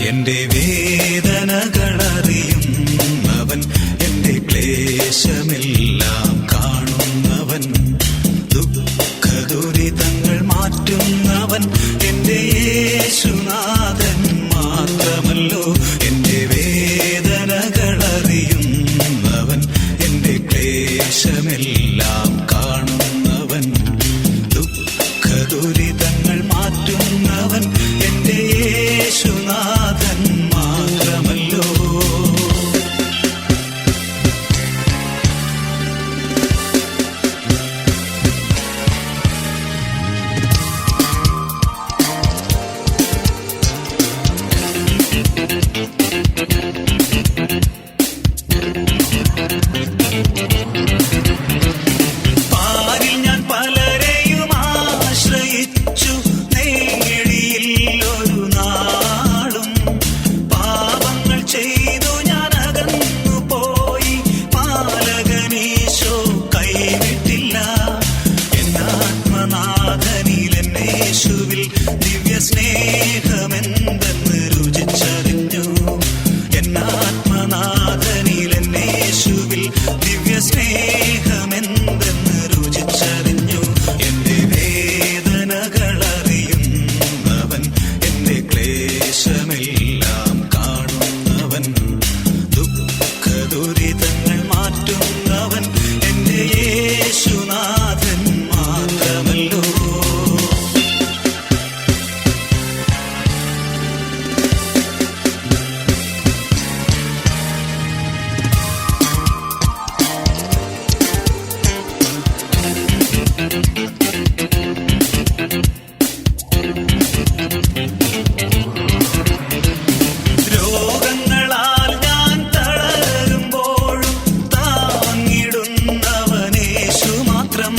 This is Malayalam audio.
എന്റെ വേദനകളറിയുന്നവൻ, എന്റെ ക്ലേശമെല്ലാം കാണുന്നവൻ, ദുഃഖദുരിതങ്ങൾ മാറ്റുന്നവൻ എന്റെ യേശുനാഥൻ മാത്രമല്ലോ. എന്റെ വേദനകളറിയുന്നവൻ, എന്റെ ക്ലേശമെല്ലാം കാണുന്നവൻ, ദുഃഖദുരിതങ്ങൾ മാറ്റുന്നവൻ എന്റെ യേശുനാഥൻ മാത്രമല്ലോ. പാരിൽ ഞാൻ പലരെയും ആശ്രയിച്ചു, നേടിയില്ലൊരു നാളും. പാപങ്ങൾ ചെയ്തു ഞാൻ അകന്നു പോയി, പാലകനീശോ കൈവിട്ടില്ല. എന്നാത്മനാഥനിൽ എന്നേശുവിൽ ദിവ്യ സ്നേഹമെന്തെന്ന് രുചിച്ചറിഞ്ഞു. എന്നാത്മനാഥനിൽ എന്നേശുവിൽ ദിവ്യ സ്നേഹമെന്തെന്ന് രുചിച്ചറിഞ്ഞു. എന്റെ വേദനകളറിയുന്നവൻ, എന്റെ ക്ലേശമെല്ലാം കാണുന്നവൻ, ദുഃഖദുരിതങ്ങൾ മാറ്റുന്നവൻ എന്റെ യേശുനാഥൻ മാത്രമല്ലോ. രോഗങ്ങളാൽ ഞാൻ തളരുമ്പോഴും താങ്ങിടുന്നവനേശു മാത്രം.